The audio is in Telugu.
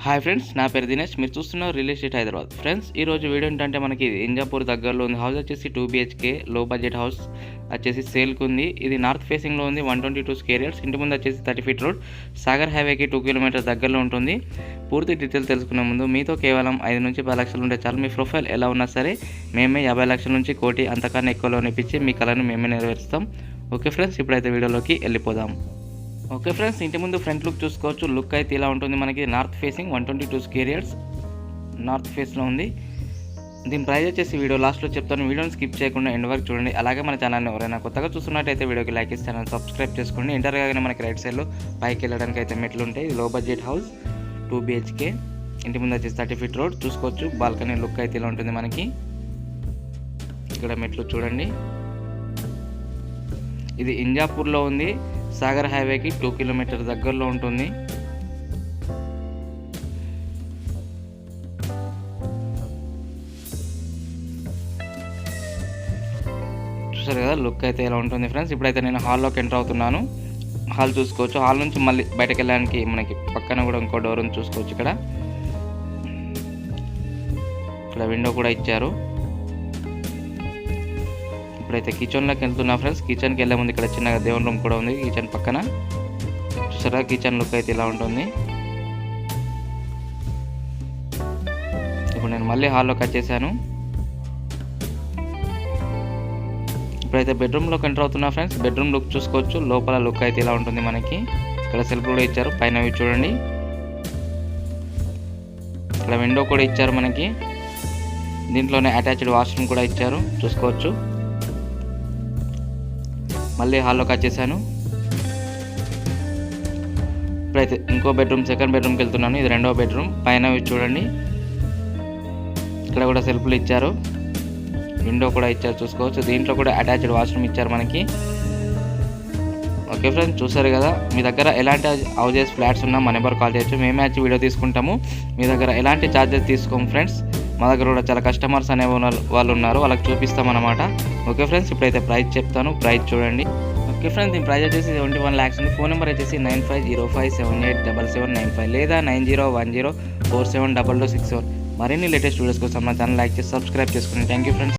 హాయ్ ఫ్రెండ్స్, నా పేరు దినేష్. మీరు చూస్తున్నారు రియల్ ఎస్టేట్ హైదరాబాద్. ఫ్రెండ్స్, ఈరోజు వీడియో ఏంటంటే మనకి ఇంజాపూర్ దగ్గరలో ఉంది. హౌస్ వచ్చేసి 2 BHK లో బడ్జెట్ హౌస్ వచ్చేసి సేల్కి ఉంది. ఇది నార్త్ ఫేసింగ్లో ఉంది. 122 స్క్వేర్ యార్డ్స్. ఇంటి ముందు వచ్చేసి 30 ఫీట్ రోడ్. సాగర్ హైవేకి 2 కిలోమీటర్ దగ్గరలో ఉంటుంది. పూర్తి డీటెయిల్ తెలుసుకునే ముందు మీతో కేవలం 5 నుంచి 10 లక్షలు ఉంటే చాలు. మీ ప్రొఫైల్ ఎలా ఉన్నా సరే మేమే 50 లక్షల నుంచి కోటి అంతకన్నా ఎక్కువ లోన్ ఇప్పించి మీ కళను మేమే నెరవేరుస్తాం. ఓకే ఫ్రెండ్స్, ఇప్పుడైతే వీడియోలోకి వెళ్ళిపోదాం. ఓకే ఫ్రెండ్స్, ఇంటి ముందు ఫ్రంట్ లుక్ చూసుకోవచ్చు. లుక్ అయితే ఇలా ఉంటుంది. మనకి north facing 122 square yards north ఫేస్లో ఉంది. దీని ప్రైస్ వచ్చేసి వీడియో లాస్ట్లో చెప్తాను. వీడియోని స్కిప్ చేయకుండా ఎండ్ వరకు చూడండి. అలాగే మన ఛానల్ని ఎవరైనా కొత్తగా చూస్తున్నట్టయితే వీడియోకి లైక్ ఇస్తే ఛానల్ సబ్స్క్రైబ్ చేసుకోండి. ఎంటర్ కాగానే మనకి రైట్ సైడ్లో పైకి వెళ్ళడానికి అయితే మెట్లు ఉంటాయి. ఇది లో బడ్జెట్ హౌస్ 2 BHK. ఇంటి ముందు వచ్చేసి 30 ఫీట్ రోడ్ చూసుకోవచ్చు. బాల్కనీ లుక్ అయితే ఇలా ఉంటుంది. మనకి ఇక్కడ మెట్లు చూడండి. ఇది ఇంజాపూర్లో ఉంది. సాగర్ హైవేకి 2 కిలోమీటర్ దగ్గరలో ఉంటుంది. చూసారు కదా, లుక్ అయితే ఇలా ఉంటుంది ఫ్రెండ్స్. ఇప్పుడైతే నేను హాల్లోకి ఎంటర్ అవుతున్నాను. హాల్ చూసుకోవచ్చు. హాల్ నుంచి మళ్ళీ బయటకు వెళ్ళడానికి మనకి పక్కన కూడా ఇంకో డోర్ ఉంది చూసుకోవచ్చు. ఇక్కడ విండో కూడా ఇచ్చారు. ఇప్పుడైతే కిచెన్లోకి వెళ్తున్నా ఫ్రెండ్స్. కిచెన్కి వెళ్ళే ముందు ఇక్కడ చిన్నగా దేవుని రూమ్ కూడా ఉంది కిచెన్ పక్కన. చూసారా, కిచెన్ లుక్ అయితే ఇలా ఉంటుంది. ఇప్పుడు నేను మళ్ళీ హాల్లోకి వచ్చేసాను. ఇప్పుడైతే బెడ్రూమ్లోకి ఎంటర్ అవుతున్నా ఫ్రెండ్స్. బెడ్రూమ్ లుక్ చూసుకోవచ్చు. లోపల లుక్ అయితే ఇలా ఉంటుంది. మనకి ఇక్కడ సెల్ఫ్ కూడా ఇచ్చారు. పైన చూడండి, ఇక్కడ విండో కూడా ఇచ్చారు. మనకి దీంట్లోనే అటాచ్డ్ వాష్రూమ్ కూడా ఇచ్చారు చూసుకోవచ్చు. మళ్ళీ హాల్లోకి వచ్చేసాను. ఇప్పుడైతే ఇంకో బెడ్రూమ్, సెకండ్ బెడ్రూమ్కి వెళ్తున్నాను. ఇది రెండో బెడ్రూమ్. పైన చూడండి, ఇక్కడ కూడా సెల్ఫ్లు ఇచ్చారు. విండో కూడా ఇచ్చారు చూసుకోవచ్చు. దీంట్లో కూడా అటాచ్డ్ వాష్రూమ్ ఇచ్చారు మనకి. ఓకే ఫ్రెండ్స్, చూసారు కదా. మీ దగ్గర ఎలాంటి హౌజెస్, ఫ్లాట్స్ ఉన్నా మన నెంబర్ కాల్ చేయొచ్చు. మేమే వచ్చి వీడియో తీసుకుంటాము. మీ దగ్గర ఎలాంటి ఛార్జెస్ తీసుకోము ఫ్రెండ్స్. మా దగ్గర కూడా చాలా కస్టమర్స్ అనే వాళ్ళు ఉన్నారు, వాళ్ళకి చూపిస్తామన్నమాట. ఓకే ఫ్రెండ్స్, ఇప్పుడైతే ప్రైస్ చెప్తాను. ప్రైస్ చూడండి. ఓకే ఫ్రెండ్స్, దీని ప్రైస్ వచ్చేసి 21 lakhs ఉంది. ఫోన్ నెంబర్ వచ్చేసి 9505787795 లేదా 9010472264. మరిన్ని లేటెస్ట్ వీడియోస్ కోసం మా ఛానల్ లైక్ చేసి సబ్స్క్రైబ్ చేసుకోండి. Thank you friends.